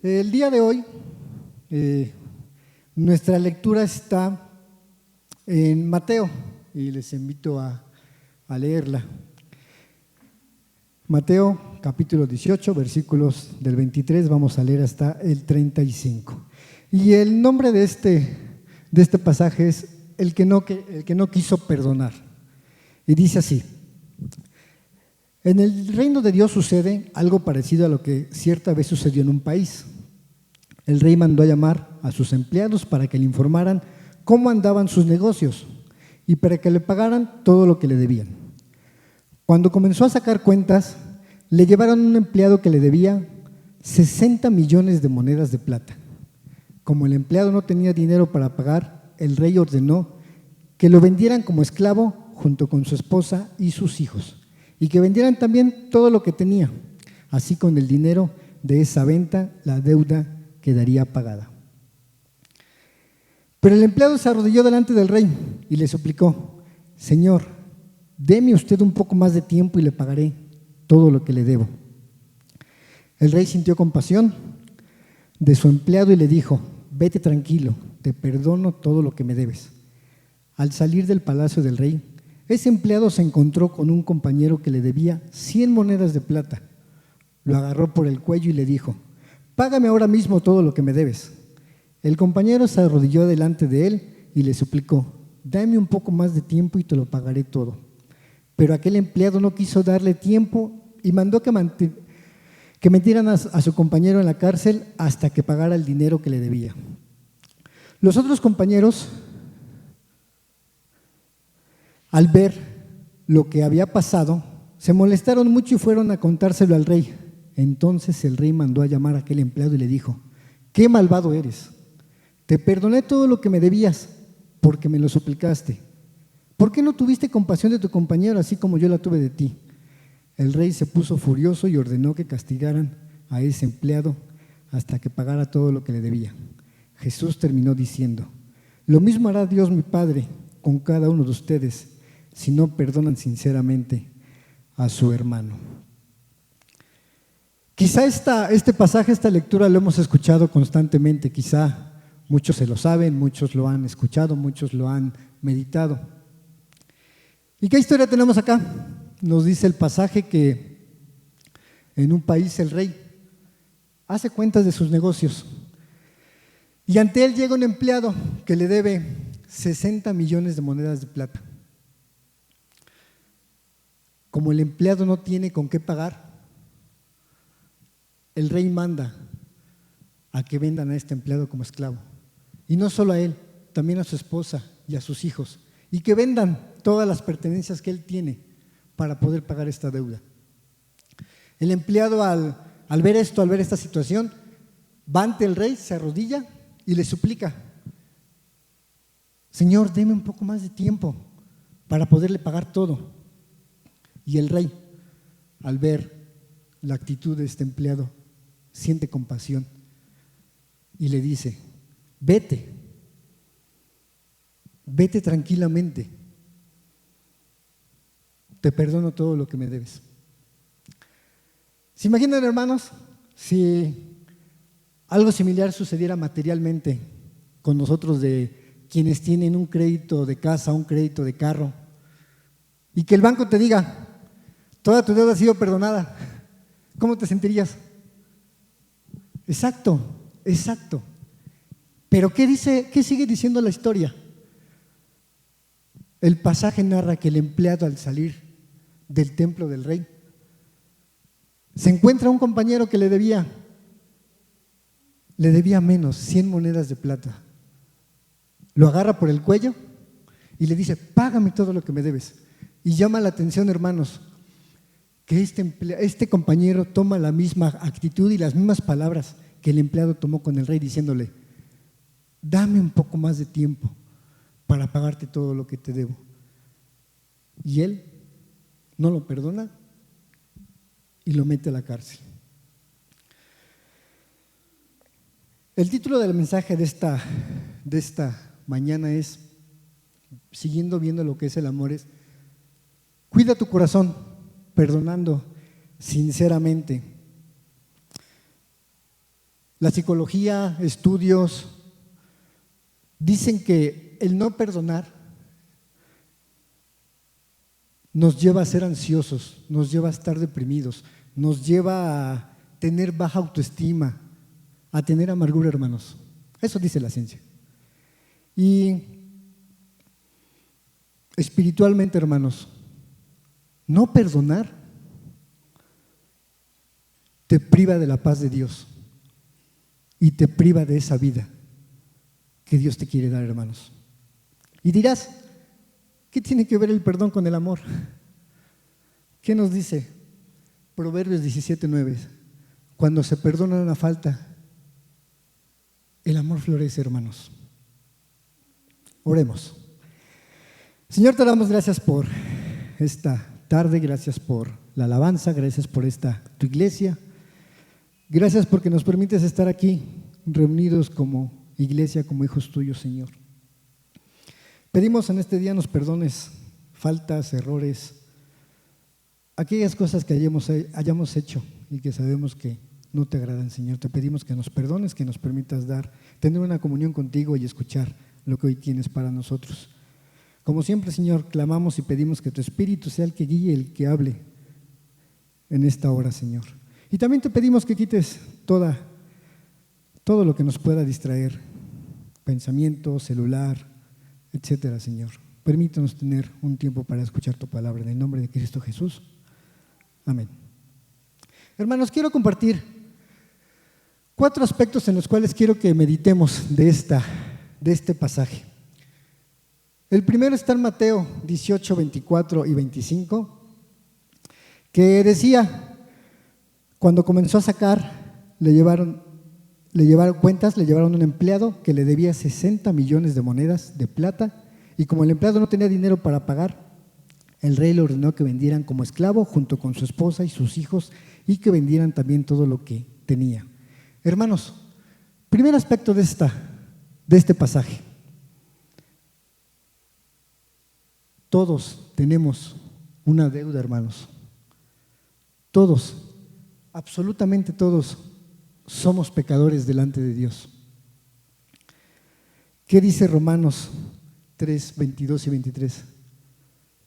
El día de hoy, nuestra lectura está en Mateo y les invito a leerla. Mateo capítulo 18, versículos del 23, vamos a leer hasta el 35. Y el nombre de este pasaje es el que no quiso perdonar. Y dice así: en el reino de Dios sucede algo parecido a lo que cierta vez sucedió en un país. El rey mandó a llamar a sus empleados para que le informaran cómo andaban sus negocios y para que le pagaran todo lo que le debían. Cuando comenzó a sacar cuentas, le llevaron un empleado que le debía 60 millones de monedas de plata. Como el empleado no tenía dinero para pagar, el rey ordenó que lo vendieran como esclavo junto con su esposa y sus hijos, y que vendieran también todo lo que tenía. Así, con el dinero de esa venta, la deuda quedaría pagada. Pero el empleado se arrodilló delante del rey y le suplicó: Señor, deme usted un poco más de tiempo y le pagaré todo lo que le debo. El rey sintió compasión de su empleado y le dijo: vete tranquilo, te perdono todo lo que me debes. Al salir del palacio del rey, ese empleado se encontró con un compañero que le debía 100 monedas de plata. Lo agarró por el cuello y le dijo: págame ahora mismo todo lo que me debes. El compañero se arrodilló delante de él y le suplicó: dame un poco más de tiempo y te lo pagaré todo. Pero aquel empleado no quiso darle tiempo y mandó que metieran a su compañero en la cárcel hasta que pagara el dinero que le debía. Los otros compañeros, al ver lo que había pasado, se molestaron mucho y fueron a contárselo al rey. Entonces el rey mandó a llamar a aquel empleado y le dijo: qué malvado eres, te perdoné todo lo que me debías porque me lo suplicaste. ¿Por qué no tuviste compasión de tu compañero así como yo la tuve de ti? El rey se puso furioso y ordenó que castigaran a ese empleado hasta que pagara todo lo que le debía. Jesús terminó diciendo: lo mismo hará Dios mi Padre con cada uno de ustedes si no perdonan sinceramente a su hermano. Quizá este pasaje, esta lectura lo hemos escuchado constantemente, quizá muchos se lo saben, muchos lo han escuchado, muchos lo han meditado. ¿Y qué historia tenemos acá? Nos dice el pasaje que en un país el rey hace cuentas de sus negocios y ante él llega un empleado que le debe 60 millones de monedas de plata. Como el empleado no tiene con qué pagar, el rey manda a que vendan a este empleado como esclavo. Y no solo a él, también a su esposa y a sus hijos. Y que vendan todas las pertenencias que él tiene para poder pagar esta deuda. El empleado al ver esto, al ver esta situación, va ante el rey, se arrodilla y le suplica: Señor, deme un poco más de tiempo para poderle pagar todo. Y el rey, al ver la actitud de este empleado, siente compasión y le dice: vete tranquilamente, te perdono todo lo que me debes. ¿Se imaginan, hermanos, si algo similar sucediera materialmente con nosotros, de quienes tienen un crédito de casa, un crédito de carro, y que el banco te diga: toda tu deuda ha sido perdonada? ¿Cómo te sentirías? Exacto. Pero ¿qué sigue diciendo la historia? El pasaje narra que el empleado, al salir del templo del rey, se encuentra un compañero que le debía menos, 100 monedas de plata. Lo agarra por el cuello y le dice: págame todo lo que me debes. Y llama la atención, hermanos, que este compañero toma la misma actitud y las mismas palabras que el empleado tomó con el rey, diciéndole: dame un poco más de tiempo para pagarte todo lo que te debo. Y él no lo perdona y lo mete a la cárcel. El título del mensaje de esta mañana es, siguiendo viendo lo que es el amor, es: cuida tu corazón, perdonando sinceramente. La psicología, estudios, dicen que el no perdonar nos lleva a ser ansiosos, nos lleva a estar deprimidos, nos lleva a tener baja autoestima, a tener amargura, hermanos. Eso dice la ciencia. Y espiritualmente, hermanos, no perdonar te priva de la paz de Dios y te priva de esa vida que Dios te quiere dar, hermanos. Y dirás, ¿qué tiene que ver el perdón con el amor? ¿Qué nos dice Proverbios 17:9? Cuando se perdona una falta, el amor florece, hermanos. Oremos. Señor, te damos gracias por esta tarde, gracias por la alabanza, gracias por esta tu iglesia. Gracias porque nos permites estar aquí reunidos como iglesia, como hijos tuyos, Señor. Pedimos en este día nos perdones faltas, errores, aquellas cosas que hayamos hecho y que sabemos que no te agradan, Señor. Te pedimos que nos perdones, que nos permitas tener una comunión contigo y escuchar lo que hoy tienes para nosotros. Como siempre, Señor, clamamos y pedimos que tu Espíritu sea el que guíe, el que hable en esta hora, Señor. Y también te pedimos que quites todo lo que nos pueda distraer, pensamiento, celular, etcétera, Señor. Permítanos tener un tiempo para escuchar tu palabra. En el nombre de Cristo Jesús. Amén. Hermanos, quiero compartir 4 aspectos en los cuales quiero que meditemos de este pasaje. El primero está en Mateo 18, 24 y 25, que decía, cuando comenzó a sacar, le llevaron cuentas, le llevaron un empleado que le debía 60 millones de monedas de plata, y como el empleado no tenía dinero para pagar, el rey le ordenó que vendieran como esclavo junto con su esposa y sus hijos, y que vendieran también todo lo que tenía. Hermanos, primer aspecto de este pasaje. Todos tenemos una deuda, hermanos. Todos, absolutamente todos, somos pecadores delante de Dios. ¿Qué dice Romanos 3, 22 y 23?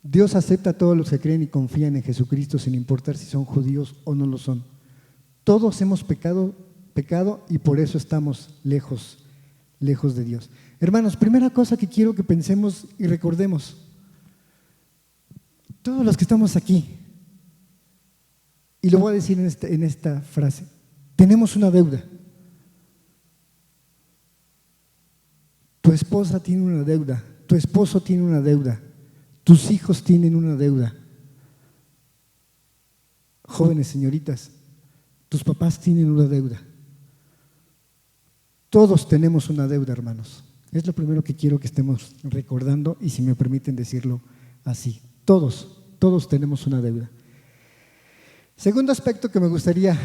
Dios acepta a todos los que creen y confían en Jesucristo sin importar si son judíos o no lo son. Todos hemos pecado y por eso estamos lejos de Dios. Hermanos, primera cosa que quiero que pensemos y recordemos, todos los que estamos aquí, y lo voy a decir en esta frase, tenemos una deuda. Tu esposa tiene una deuda, tu esposo tiene una deuda, tus hijos tienen una deuda. Jóvenes, señoritas, tus papás tienen una deuda. Todos tenemos una deuda, hermanos. Es lo primero que quiero que estemos recordando, y si me permiten decirlo así, todos tenemos una deuda. Segundo aspecto que me gustaría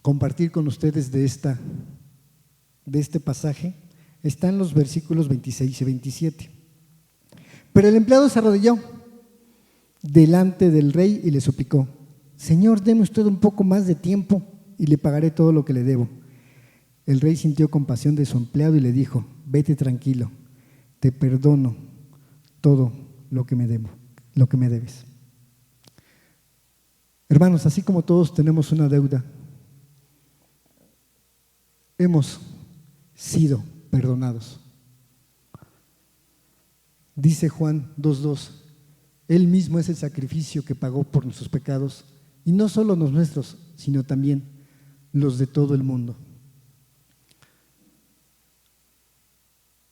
compartir con ustedes de este pasaje está en los versículos 26 y 27. Pero el empleado se arrodilló delante del rey y le suplicó: Señor, deme usted un poco más de tiempo y le pagaré todo lo que le debo. El rey sintió compasión de su empleado y le dijo: Vete tranquilo, te perdono todo lo que me debes. Hermanos, así como todos tenemos una deuda, hemos sido perdonados. Dice Juan 2:2, Él mismo es el sacrificio que pagó por nuestros pecados, y no solo los nuestros, sino también los de todo el mundo.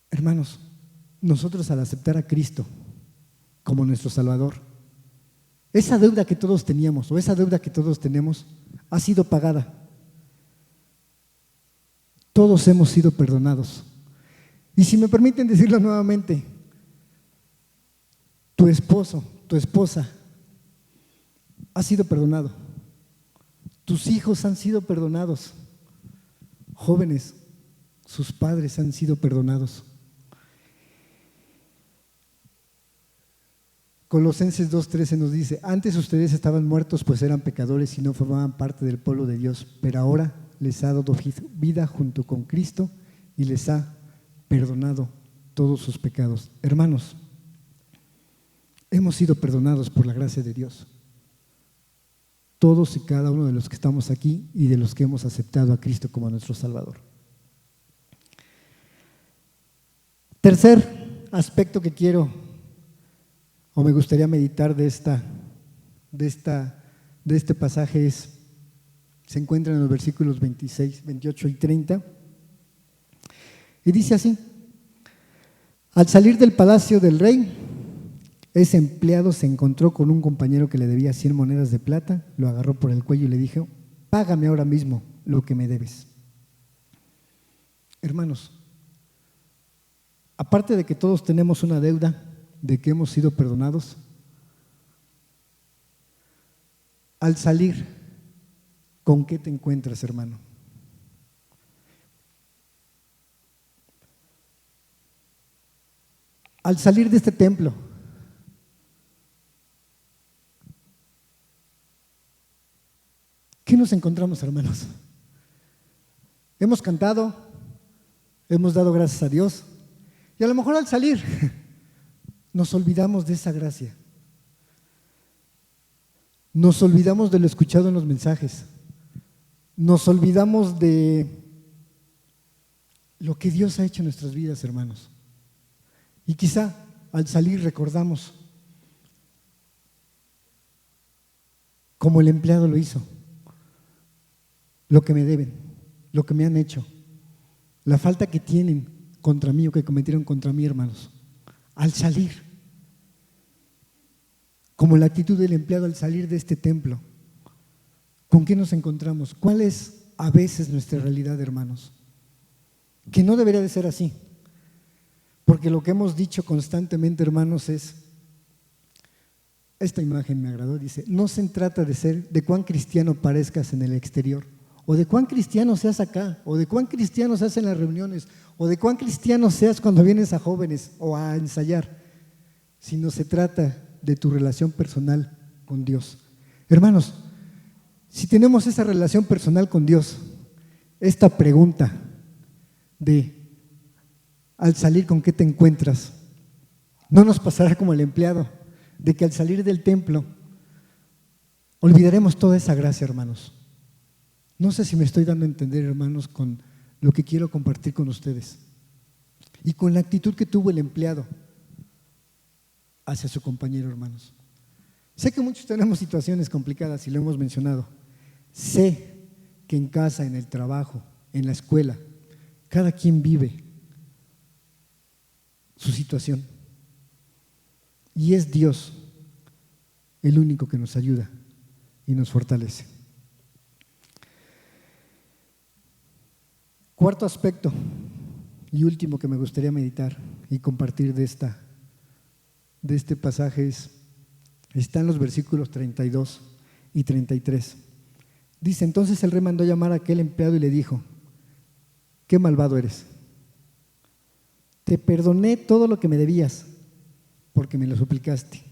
Hermanos, nosotros al aceptar a Cristo como nuestro Salvador, esa deuda que todos teníamos o esa deuda que todos tenemos ha sido pagada. Todos hemos sido perdonados. Y si me permiten decirlo nuevamente, tu esposo, tu esposa ha sido perdonado. Tus hijos han sido perdonados. Jóvenes, sus padres han sido perdonados. Colosenses 2:13 nos dice: Antes ustedes estaban muertos pues eran pecadores y no formaban parte del pueblo de Dios, pero ahora les ha dado vida junto con Cristo y les ha perdonado todos sus pecados. Hermanos, hemos sido perdonados por la gracia de Dios. Todos y cada uno de los que estamos aquí y de los que hemos aceptado a Cristo como nuestro Salvador. Tercer aspecto que quiero o me gustaría meditar de este pasaje se encuentra en los versículos 26, 28 y 30. Y dice así: al salir del palacio del rey, ese empleado se encontró con un compañero que le debía 100 monedas de plata, lo agarró por el cuello y le dijo: págame ahora mismo lo que me debes. Hermanos, aparte de que todos tenemos una deuda, de que hemos sido perdonados, al salir, ¿con qué te encuentras, hermano? Al salir de este templo, ¿qué nos encontramos, hermanos? Hemos cantado, hemos dado gracias a Dios y a lo mejor al salir nos olvidamos de esa gracia. Nos olvidamos de lo escuchado en los mensajes. Nos olvidamos de lo que Dios ha hecho en nuestras vidas, hermanos. Y quizá al salir recordamos, como el empleado lo hizo, lo que me deben, lo que me han hecho, la falta que tienen contra mí o que cometieron contra mí, hermanos. Al salir, como la actitud del empleado al salir de este templo, ¿con qué nos encontramos? ¿Cuál es a veces nuestra realidad, hermanos? Que no debería de ser así, porque lo que hemos dicho constantemente, hermanos, es, esta imagen me agradó, dice: no se trata de cuán cristiano parezcas en el exterior, o de cuán cristiano seas acá, o de cuán cristiano seas en las reuniones, o de cuán cristiano seas cuando vienes a jóvenes o a ensayar, sino se trata de tu relación personal con Dios. Hermanos, si tenemos esa relación personal con Dios, esta pregunta de al salir con qué te encuentras, no nos pasará como el empleado, de que al salir del templo olvidaremos toda esa gracia, hermanos. No sé si me estoy dando a entender, hermanos, con lo que quiero compartir con ustedes y con la actitud que tuvo el empleado hacia su compañero, hermanos. Sé que muchos tenemos situaciones complicadas y lo hemos mencionado. Sé que en casa, en el trabajo, en la escuela, cada quien vive su situación y es Dios el único que nos ayuda y nos fortalece. Cuarto aspecto y último que me gustaría meditar y compartir de este pasaje está en los versículos 32 y 33. Dice: entonces el rey mandó llamar a aquel empleado y le dijo: qué malvado eres. Te perdoné todo lo que me debías porque me lo suplicaste.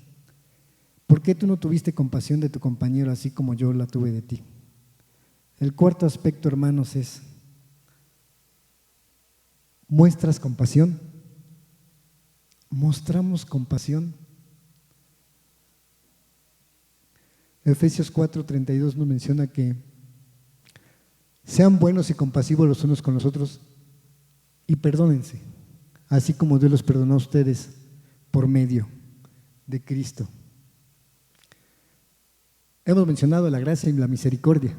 ¿Por qué tú no tuviste compasión de tu compañero así como yo la tuve de ti? El cuarto aspecto, hermanos, es: ¿muestras compasión? ¿Mostramos compasión? Efesios 4:32 nos menciona que sean buenos y compasivos los unos con los otros y perdónense, así como Dios los perdonó a ustedes por medio de Cristo. Hemos mencionado la gracia y la misericordia.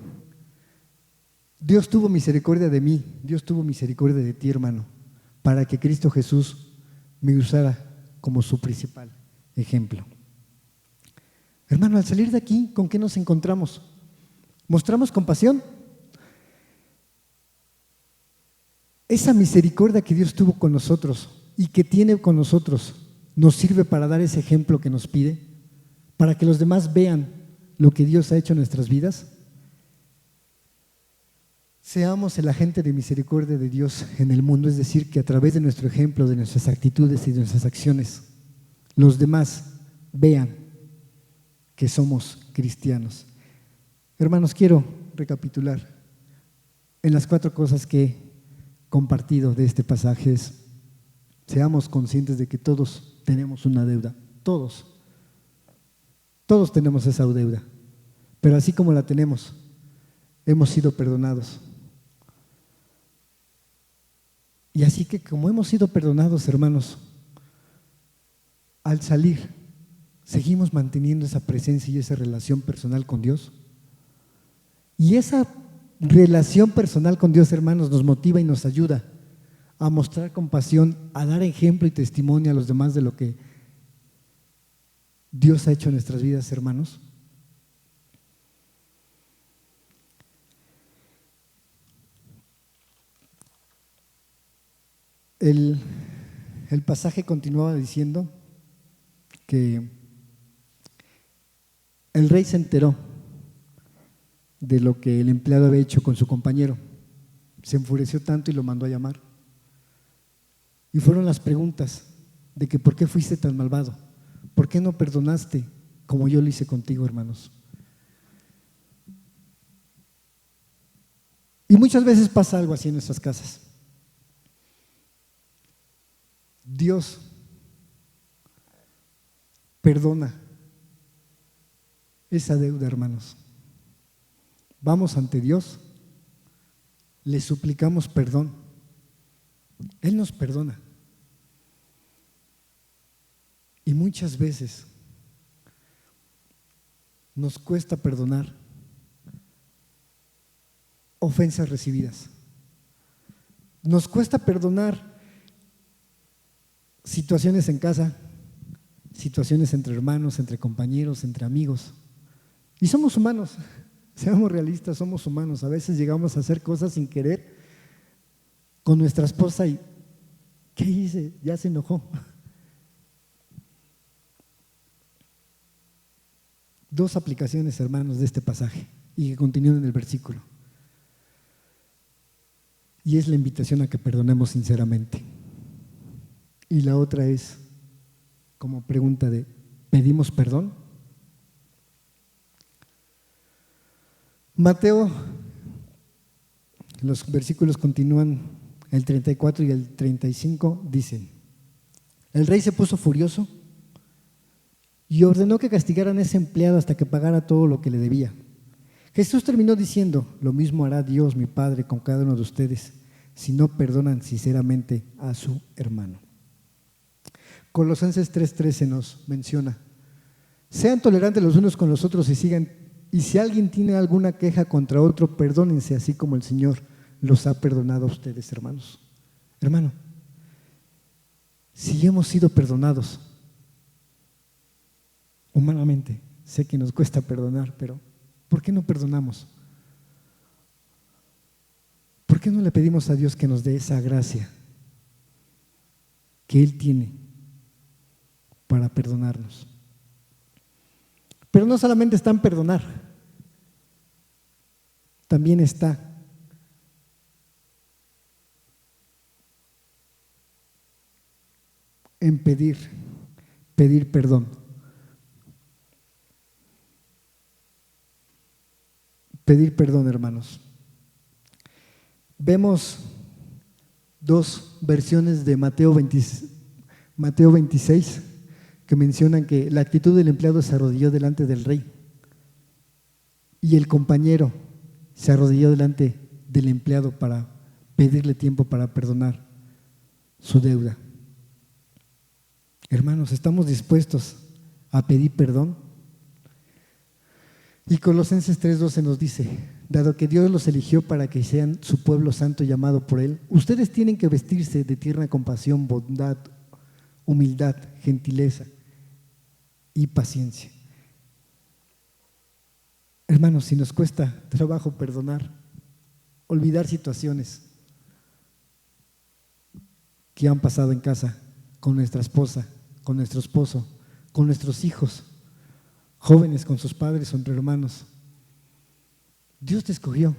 Dios tuvo misericordia de mí, Dios tuvo misericordia de ti, hermano, para que Cristo Jesús me usara como su principal ejemplo. Hermano, al salir de aquí, ¿con qué nos encontramos? ¿Mostramos compasión? Esa misericordia que Dios tuvo con nosotros y que tiene con nosotros nos sirve para dar ese ejemplo que nos pide, para que los demás vean lo que Dios ha hecho en nuestras vidas. Seamos el agente de misericordia de Dios en el mundo, es decir, que a través de nuestro ejemplo, de nuestras actitudes y de nuestras acciones, los demás vean que somos cristianos. Hermanos, quiero recapitular en las 4 cosas que he compartido de este pasaje es: seamos conscientes de que todos tenemos una deuda, todos tenemos esa deuda, pero así como la tenemos, hemos sido perdonados. Y así que como hemos sido perdonados, hermanos, al salir, seguimos manteniendo esa presencia y esa relación personal con Dios. Y esa relación personal con Dios, hermanos, nos motiva y nos ayuda a mostrar compasión, a dar ejemplo y testimonio a los demás de lo que Dios ha hecho en nuestras vidas, hermanos. El pasaje continuaba diciendo que el rey se enteró de lo que el empleado había hecho con su compañero. Se enfureció tanto y lo mandó a llamar. Y fueron las preguntas de que ¿por qué fuiste tan malvado? ¿Por qué no perdonaste como yo lo hice contigo, hermanos? Y muchas veces pasa algo así en nuestras casas. Dios perdona esa deuda, hermanos. Vamos ante Dios, le suplicamos perdón, Él nos perdona. Y muchas veces nos cuesta perdonar ofensas recibidas. Nos cuesta perdonar situaciones en casa, situaciones entre hermanos, entre compañeros, entre amigos. Y somos humanos, seamos realistas, somos humanos. A veces llegamos a hacer cosas sin querer con nuestra esposa y ¿qué hice? Ya se enojó. 2 aplicaciones, hermanos, de este pasaje y que continúan en el versículo. Y es la invitación a que perdonemos sinceramente. Y la otra es como pregunta de ¿pedimos perdón? Mateo, los versículos continúan, el 34 y el 35 dicen: el rey se puso furioso y ordenó que castigaran a ese empleado hasta que pagara todo lo que le debía. Jesús terminó diciendo: lo mismo hará Dios mi Padre con cada uno de ustedes si no perdonan sinceramente a su hermano. Colosenses 3:13 nos menciona: sean tolerantes los unos con los otros y si alguien tiene alguna queja contra otro, perdónense así como el Señor los ha perdonado a ustedes, hermanos. Hermano, si hemos sido perdonados humanamente, sé que nos cuesta perdonar, pero ¿por qué no perdonamos? ¿Por qué no le pedimos a Dios que nos dé esa gracia que Él tiene para perdonarnos? Pero no solamente está en perdonar, también está en pedir perdón. Pedir perdón, hermanos. Vemos 2 versiones de Mateo 26 que mencionan que la actitud del empleado se arrodilló delante del rey y el compañero se arrodilló delante del empleado para pedirle tiempo para perdonar su deuda. Hermanos, ¿estamos dispuestos a pedir perdón? Y Colosenses 3:12 nos dice: dado que Dios los eligió para que sean su pueblo santo llamado por Él, ustedes tienen que vestirse de tierna compasión, bondad, humildad, gentileza y paciencia. Hermanos, si nos cuesta trabajo perdonar, olvidar situaciones que han pasado en casa con nuestra esposa, con nuestro esposo, con nuestros hijos, jóvenes con sus padres o entre hermanos, Dios te escogió,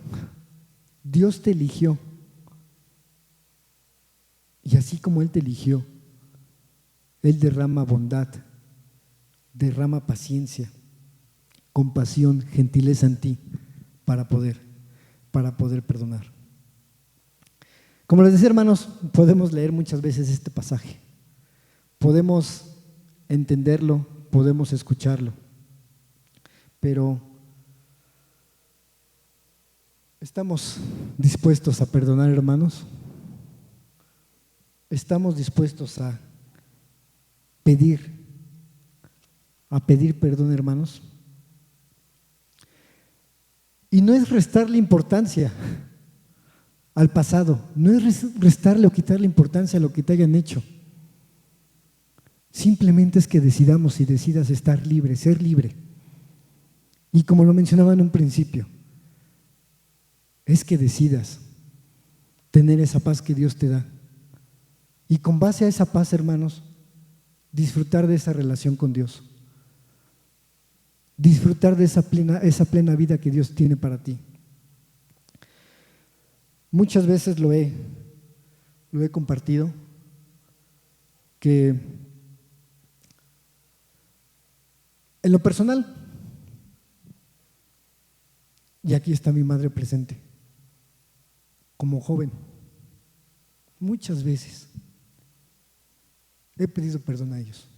Dios te eligió. Y así como Él te eligió, Él derrama bondad, derrama paciencia, compasión, gentileza en ti para poder perdonar. Como les decía, hermanos, podemos leer muchas veces este pasaje, podemos entenderlo, podemos escucharlo, pero ¿estamos dispuestos a perdonar, hermanos? ¿Estamos dispuestos a pedir perdón, hermanos? Y no es restarle importancia al pasado, no es restarle o quitarle importancia a lo que te hayan hecho. Simplemente es que decidamos y decidas estar libre, ser libre. Y como lo mencionaba en un principio, es que decidas tener esa paz que Dios te da. Y con base a esa paz, hermanos, disfrutar de esa relación con Dios. Disfrutar de esa plena vida que Dios tiene para ti. Muchas veces lo he compartido, que en lo personal, y aquí está mi madre presente, como joven, muchas veces he pedido perdón a ellos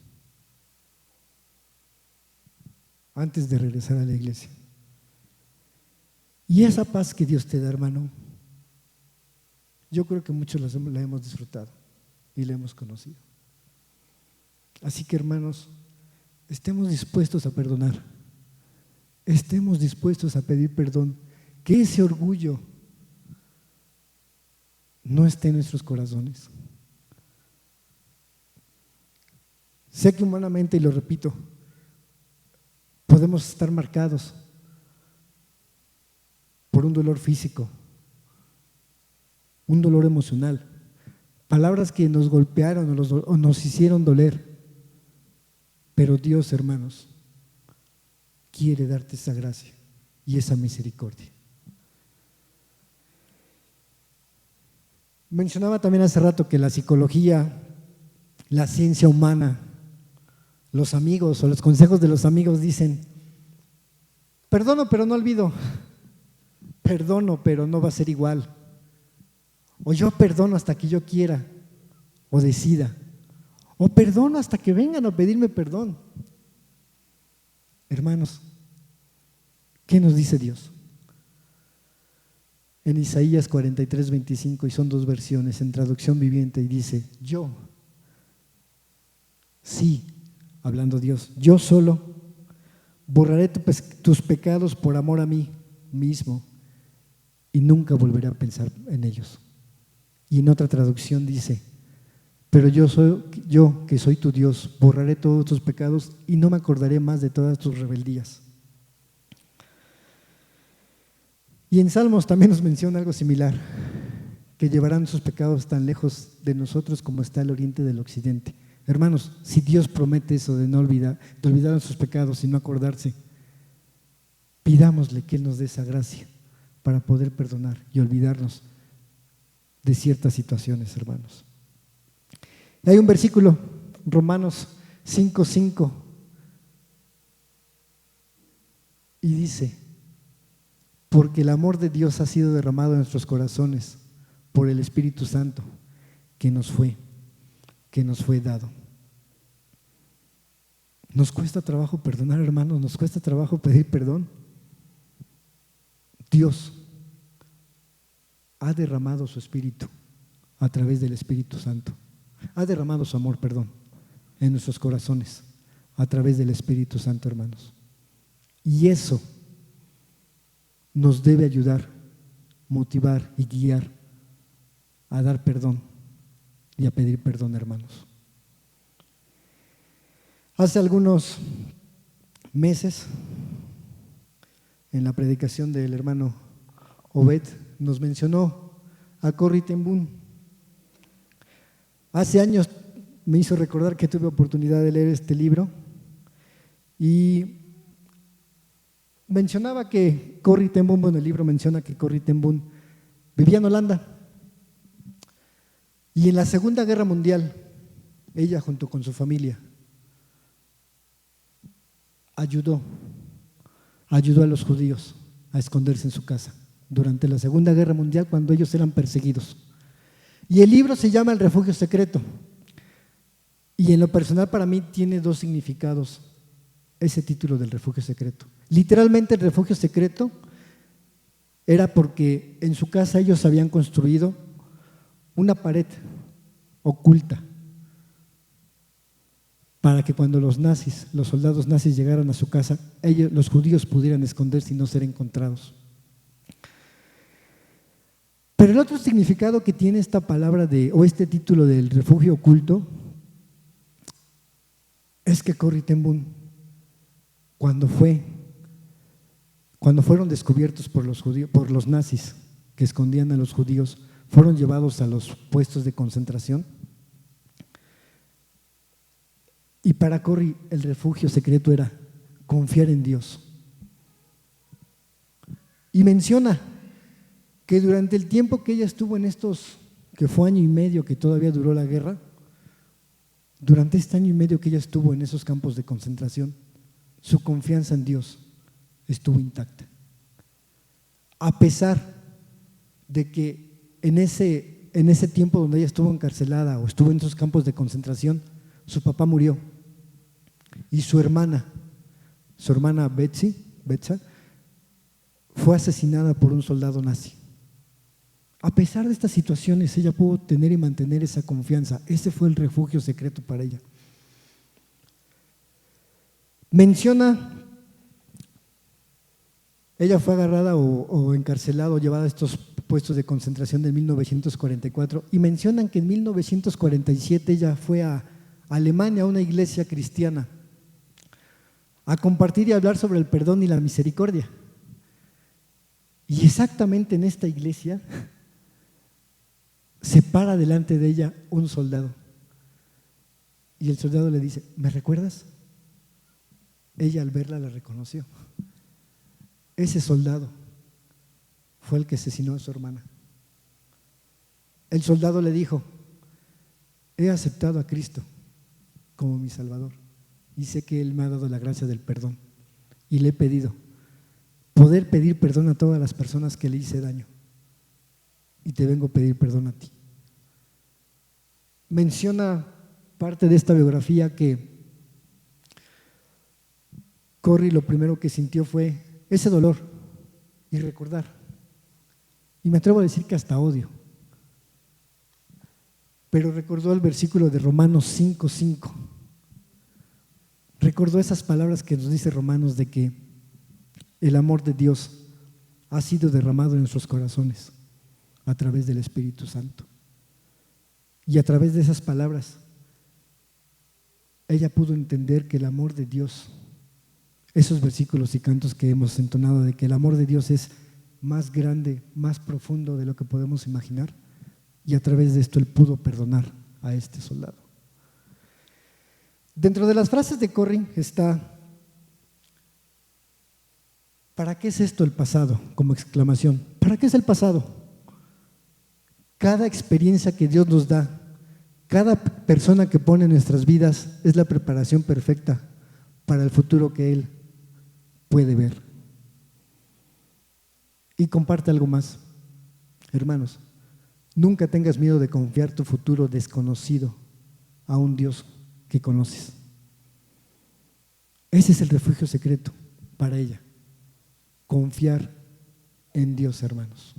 antes de regresar a la iglesia. Y esa paz que Dios te da, hermano, yo creo que muchos la hemos disfrutado y la hemos conocido. Así que, hermanos, estemos dispuestos a perdonar, estemos dispuestos a pedir perdón, que ese orgullo no esté en nuestros corazones. Sé que humanamente, y lo repito, podemos estar marcados por un dolor físico, un dolor emocional, palabras que nos golpearon o nos hicieron doler. Pero Dios, hermanos, quiere darte esa gracia y esa misericordia. Mencionaba también hace rato que la psicología, la ciencia humana, los amigos o los consejos de los amigos dicen: perdono pero no olvido, perdono pero no va a ser igual, o yo perdono hasta que yo quiera o decida, o perdono hasta que vengan a pedirme perdón. Hermanos, ¿qué nos dice Dios? En Isaías 43:25, y son dos versiones en traducción viviente, y dice: yo, sí, hablando Dios, yo solo borraré tus pecados por amor a mí mismo y nunca volveré a pensar en ellos. Y en otra traducción dice: pero yo que soy tu Dios, borraré todos tus pecados y no me acordaré más de todas tus rebeldías. Y en Salmos también nos menciona algo similar, que llevarán sus pecados tan lejos de nosotros como está el oriente del occidente. Hermanos, si Dios promete eso de olvidar sus pecados y no acordarse, pidámosle que Él nos dé esa gracia para poder perdonar y olvidarnos de ciertas situaciones, hermanos. Y hay un versículo, Romanos 5:5, y dice: porque el amor de Dios ha sido derramado en nuestros corazones por el Espíritu Santo que nos fue dado. Nos cuesta trabajo perdonar, hermanos, nos cuesta trabajo pedir perdón. Dios ha derramado su Espíritu a través del Espíritu Santo. Ha derramado su amor, en nuestros corazones a través del Espíritu Santo, hermanos. Y eso nos debe ayudar, motivar y guiar a dar perdón y a pedir perdón, hermanos. Hace algunos meses, en la predicación del hermano Obed, nos mencionó a Corrie ten Boom. Hace años me hizo recordar que tuve oportunidad de leer este libro y mencionaba que Corrie ten Boom, bueno, el libro menciona que Corrie ten Boom vivía en Holanda y en la Segunda Guerra Mundial, ella junto con su familia ayudó a los judíos a esconderse en su casa durante la Segunda Guerra Mundial, cuando ellos eran perseguidos. Y el libro se llama El refugio secreto. Y en lo personal para mí tiene dos significados ese título del refugio secreto. Literalmente el refugio secreto era porque en su casa ellos habían construido una pared oculta para que cuando los soldados nazis llegaran a su casa, los judíos pudieran esconderse y no ser encontrados. Pero el otro significado que tiene esta palabra o este título del refugio oculto es que Corrie ten Boom, cuando fueron descubiertos por los nazis que escondían a los judíos, fueron llevados a los puestos de concentración. Y para Corrie el refugio secreto era confiar en Dios. Y menciona que durante el tiempo que ella estuvo que fue año y medio que todavía duró la guerra, durante este año y medio que ella estuvo en esos campos de concentración, su confianza en Dios estuvo intacta. A pesar de que en ese tiempo donde ella estuvo encarcelada o estuvo en esos campos de concentración, su papá murió y su hermana Betsa, fue asesinada por un soldado nazi. A pesar de estas situaciones, ella pudo tener y mantener esa confianza. Ese fue el refugio secreto para ella. Menciona, ella fue agarrada o encarcelada o llevada a estos puestos de concentración de 1944 y mencionan que en 1947 ella fue a Alemania, a una iglesia cristiana, a compartir y hablar sobre el perdón y la misericordia. Y exactamente en esta iglesia se para delante de ella un soldado y el soldado le dice: ¿me recuerdas? Ella al verla la reconoció. Ese soldado fue el que asesinó a su hermana. El soldado le dijo: he aceptado a Cristo como mi Salvador y sé que Él me ha dado la gracia del perdón y le he pedido poder pedir perdón a todas las personas que le hice daño y te vengo a pedir perdón a ti. Menciona parte de esta biografía que Corrie lo primero que sintió fue ese dolor y recordar, y me atrevo a decir que hasta odio, pero recordó el versículo de Romanos 5:5, recordó esas palabras que nos dice Romanos de que el amor de Dios ha sido derramado en nuestros corazones a través del Espíritu Santo. Y a través de esas palabras, ella pudo entender que el amor de Dios, esos versículos y cantos que hemos entonado de que el amor de Dios es más grande, más profundo de lo que podemos imaginar, y a través de esto él pudo perdonar a este soldado. Dentro de las frases de Corrie está: ¿para qué es esto el pasado? Como exclamación. ¿Para qué es el pasado? Cada experiencia que Dios nos da, cada persona que pone en nuestras vidas es la preparación perfecta para el futuro que Él puede ver. Y comparte algo más. Hermanos, nunca tengas miedo de confiar tu futuro desconocido a un Dios que conoces. Ese es el refugio secreto para ella. Confiar en Dios, hermanos.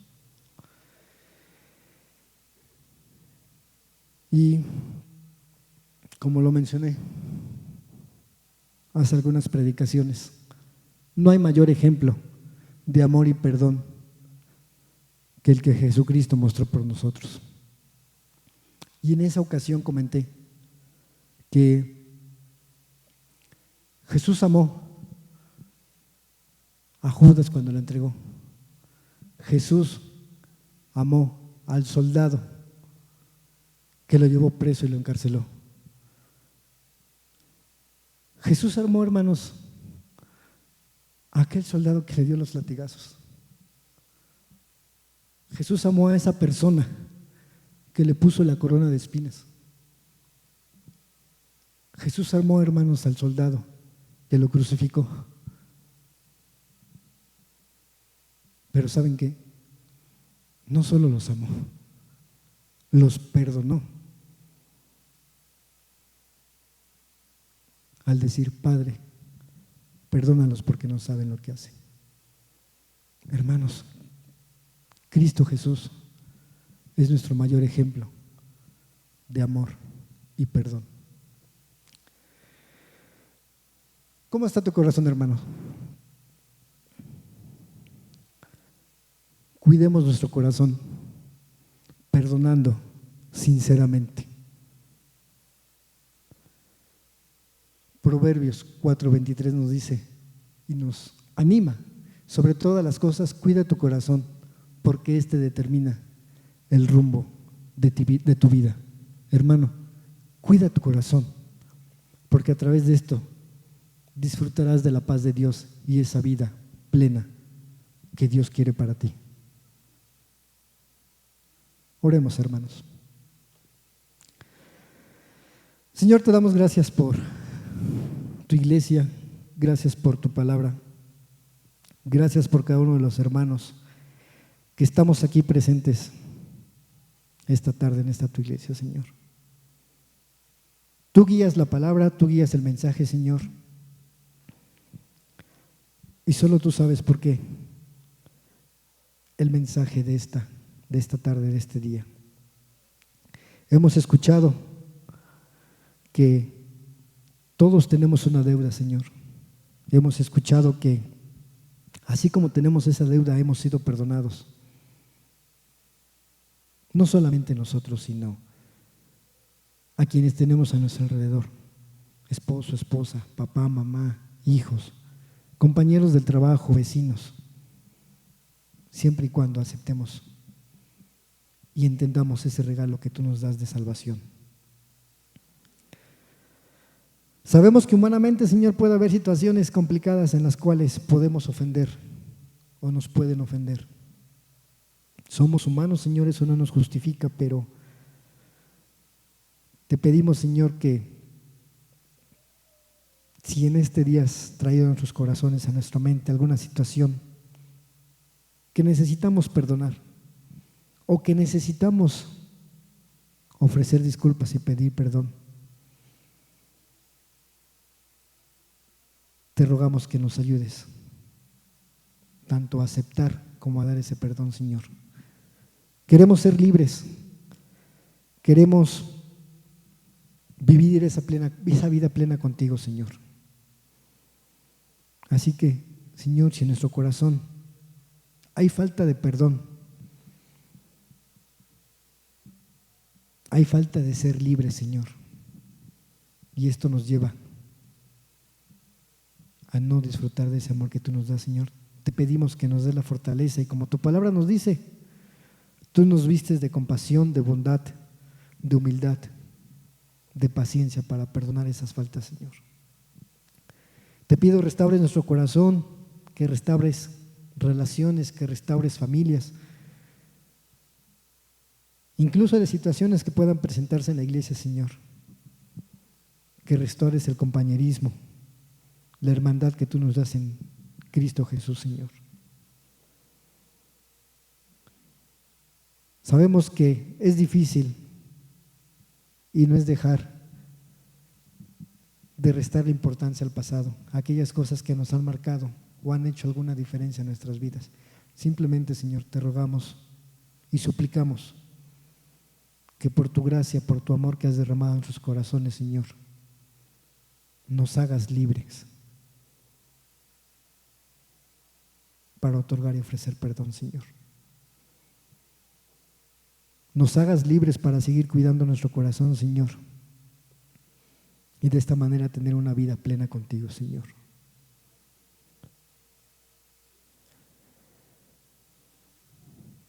Y como lo mencioné hace algunas predicaciones, no hay mayor ejemplo de amor y perdón que el que Jesucristo mostró por nosotros. Y en esa ocasión comenté que Jesús amó a Judas cuando lo entregó. Jesús amó al soldado que lo llevó preso y lo encarceló. Jesús amó, hermanos, a aquel soldado que le dio los latigazos. Jesús amó a esa persona que le puso la corona de espinas. Jesús amó, hermanos, al soldado que lo crucificó. Pero ¿saben qué? No solo los amó, los perdonó al decir: Padre, perdónalos porque no saben lo que hacen. Hermanos, Cristo Jesús es nuestro mayor ejemplo de amor y perdón. ¿Cómo está tu corazón, hermano? Cuidemos nuestro corazón, perdonando sinceramente. Proverbios 4:23 nos dice y nos anima: sobre todas las cosas, cuida tu corazón, porque éste determina el rumbo de tu vida. Hermano, cuida tu corazón, porque a través de esto disfrutarás de la paz de Dios y esa vida plena que Dios quiere para ti. Oremos, hermanos. Señor, te damos gracias por tu iglesia, gracias por tu palabra, gracias por cada uno de los hermanos que estamos aquí presentes esta tarde en esta tu iglesia, Señor. Tú guías la palabra, tú guías el mensaje, Señor, y solo tú sabes por qué el mensaje de esta tarde, de este día. Hemos escuchado que todos tenemos una deuda, Señor. Hemos escuchado que así como tenemos esa deuda, hemos sido perdonados. No solamente nosotros, sino a quienes tenemos a nuestro alrededor: esposo, esposa, papá, mamá, hijos, compañeros del trabajo, vecinos, siempre y cuando aceptemos y entendamos ese regalo que tú nos das de salvación. Sabemos que humanamente, Señor, puede haber situaciones complicadas en las cuales podemos ofender o nos pueden ofender. Somos humanos, Señor, eso no nos justifica, pero te pedimos, Señor, que si en este día has traído a nuestros corazones, a nuestra mente, alguna situación que necesitamos perdonar o que necesitamos ofrecer disculpas y pedir perdón, te rogamos que nos ayudes tanto a aceptar como a dar ese perdón, Señor. Queremos ser libres, queremos vivir esa vida plena contigo, Señor. Así que, Señor, si en nuestro corazón hay falta de perdón, hay falta de ser libres, Señor, y esto nos lleva a no disfrutar de ese amor que tú nos das, Señor, te pedimos que nos des la fortaleza y, como tu palabra nos dice, tú nos vistes de compasión, de bondad, de humildad, de paciencia para perdonar esas faltas, Señor. Te pido restaures nuestro corazón, que restaures relaciones, que restaures familias, incluso de situaciones que puedan presentarse en la iglesia, Señor, que restaures el compañerismo, la hermandad que tú nos das en Cristo Jesús, Señor. Sabemos que es difícil y no es dejar de restarle importancia al pasado, a aquellas cosas que nos han marcado o han hecho alguna diferencia en nuestras vidas. Simplemente, Señor, te rogamos y suplicamos que por tu gracia, por tu amor que has derramado en nuestros corazones, Señor, nos hagas libres para otorgar y ofrecer perdón, Señor. Nos hagas libres para seguir cuidando nuestro corazón, Señor, y de esta manera tener una vida plena contigo, Señor.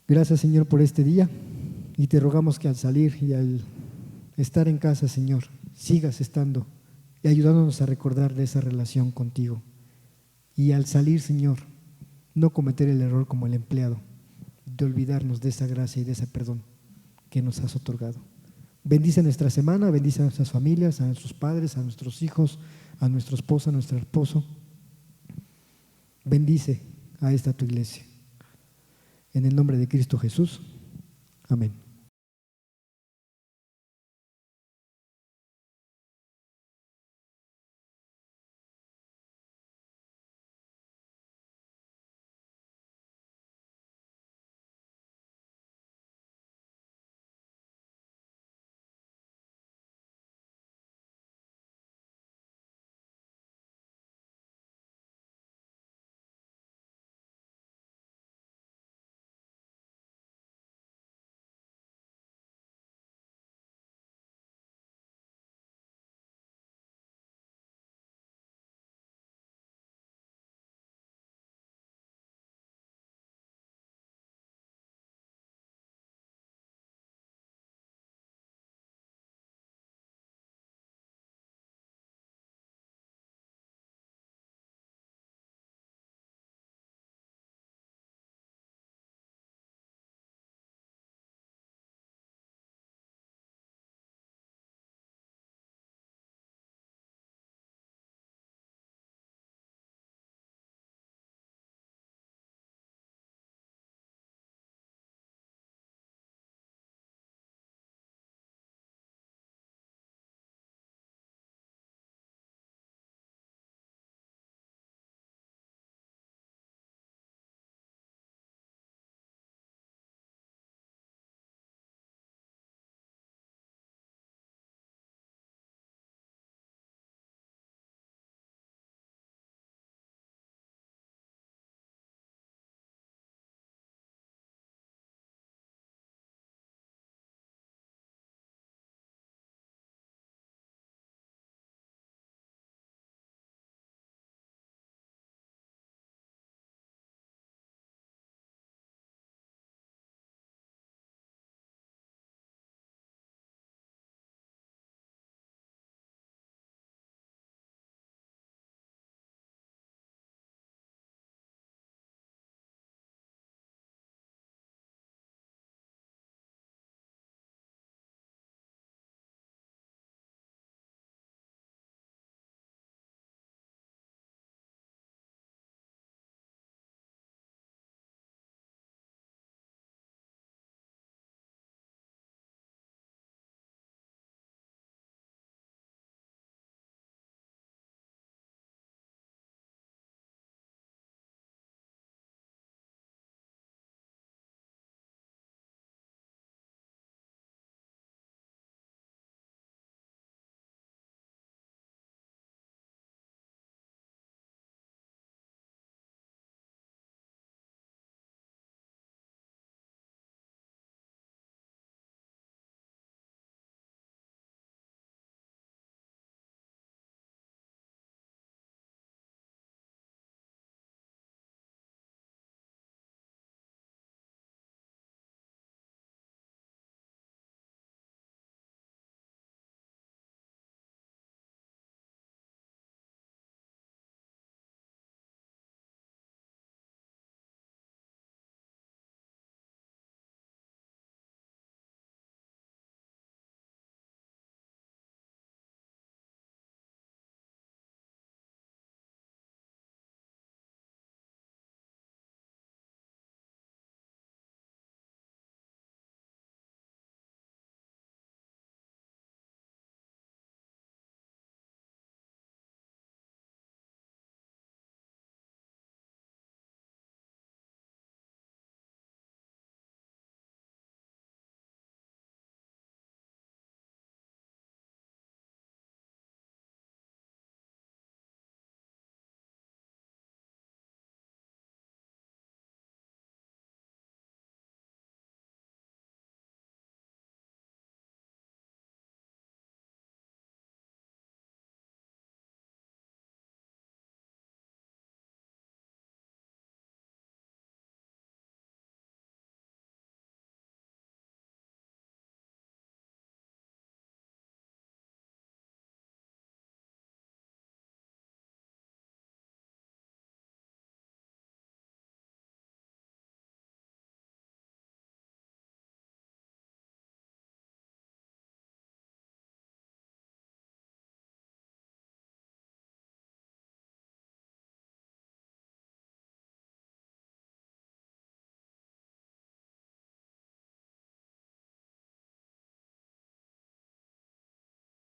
Gracias, Señor, por este día, y te rogamos que al salir y al estar en casa, Señor, sigas estando y ayudándonos a recordar de esa relación contigo, y al salir, Señor, no cometer el error como el empleado de olvidarnos de esa gracia y de ese perdón que nos has otorgado. Bendice nuestra semana, bendice a nuestras familias, a nuestros padres, a nuestros hijos, a nuestra esposa, a nuestro esposo. Bendice a esta tu iglesia. En el nombre de Cristo Jesús. Amén.